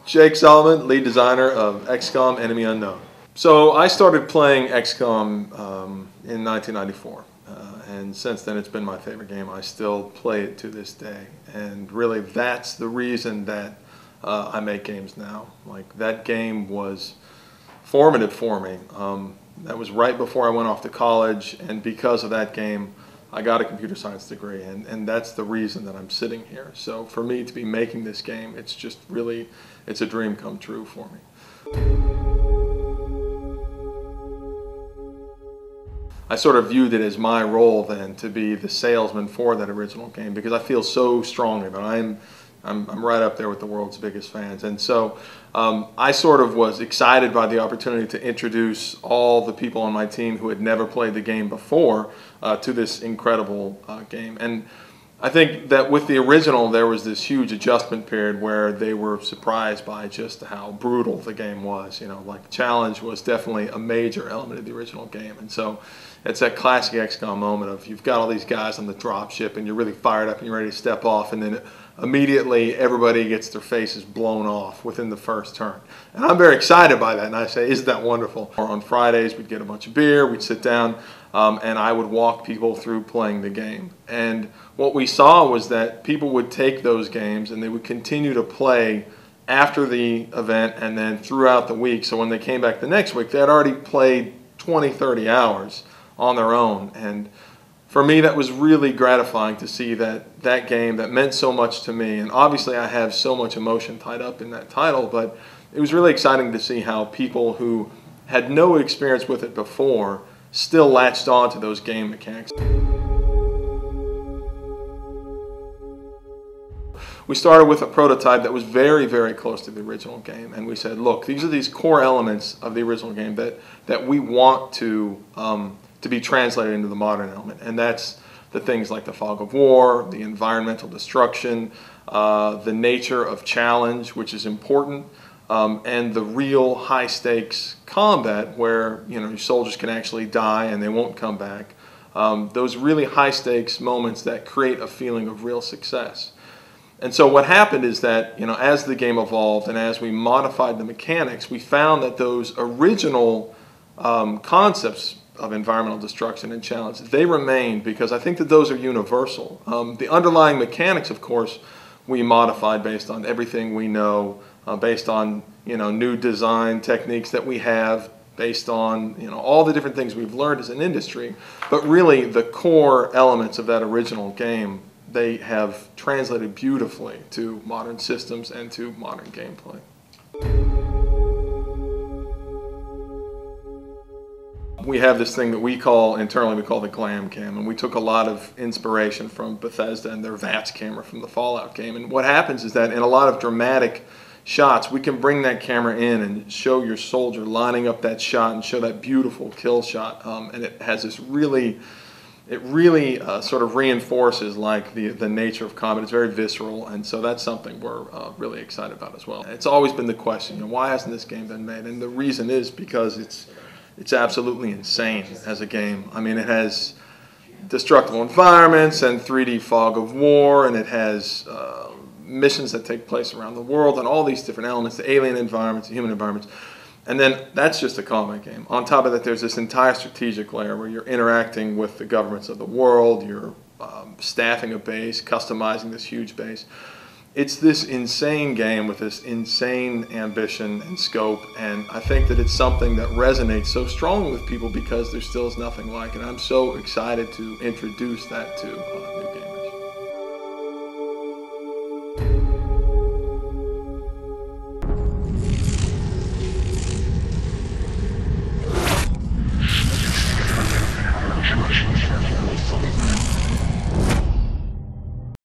Jake Solomon, lead designer of XCOM Enemy Unknown. So I started playing XCOM in 1994, and since then it's been my favorite game. I still play it to this day, and really that's the reason that I make games now. Like, that game was formative for me. That was right before I went off to college, and because of that game I got a computer science degree, and that's the reason that I'm sitting here. So for me to be making this game, it's just really, it's a dream come true for me. I sort of viewed it as my role then to be the salesman for that original game, because I feel so strongly that I'm right up there with the world's biggest fans. And so I sort of was excited by the opportunity to introduce all the people on my team who had never played the game before to this incredible game. And I think that with the original, there was this huge adjustment period where they were surprised by just how brutal the game was. You know, like, the challenge was definitely a major element of the original game. And so it's that classic XCOM moment of, you've got all these guys on the drop ship and you're really fired up and you're ready to step off, and then immediately everybody gets their faces blown off within the first turn. And I'm very excited by that, and I say, isn't that wonderful? Or on Fridays we'd get a bunch of beer, we'd sit down, and I would walk people through playing the game. And what we saw was that people would take those games and they would continue to play after the event and then throughout the week. So when they came back the next week, they had already played 20-30 hours on their own. And for me, that was really gratifying to see that that game that meant so much to me, and obviously I have so much emotion tied up in that title, but it was really exciting to see how people who had no experience with it before still latched on to those game mechanics. We started with a prototype that was very, very close to the original game, and we said, look, these are these core elements of the original game that we want to be translated into the modern element. And that's the things like the fog of war, the environmental destruction, the nature of challenge, which is important, and the real high stakes combat where, you know, your soldiers can actually die and they won't come back. Those really high stakes moments that create a feeling of real success. And so what happened is that, you know, as the game evolved and as we modified the mechanics, we found that those original concepts of environmental destruction and challenge, they remained, because I think that those are universal. The underlying mechanics, of course, we modified based on everything we know, based on, you know, new design techniques that we have, based on, you know, all the different things we've learned as an industry. But really, the core elements of that original game, they have translated beautifully to modern systems and to modern gameplay. We have this thing that we call, internally we call the glam cam, and we took a lot of inspiration from Bethesda and their VATS camera from the Fallout game. And what happens is that in a lot of dramatic shots, we can bring that camera in and show your soldier lining up that shot and show that beautiful kill shot. And it has this really, it really sort of reinforces, like, the nature of combat. It's very visceral, and so that's something we're really excited about as well. It's always been the question, you know, why hasn't this game been made? And the reason is because it's absolutely insane as a game. I mean, it has destructible environments and 3D fog of war, and it has missions that take place around the world and all these different elements, the alien environments, the human environments. And then that's just a combat game. On top of that, there's this entire strategic layer where you're interacting with the governments of the world, you're staffing a base, customizing this huge base. It's this insane game with this insane ambition and scope, and I think that it's something that resonates so strongly with people because there still is nothing like it. I'm so excited to introduce that to new games.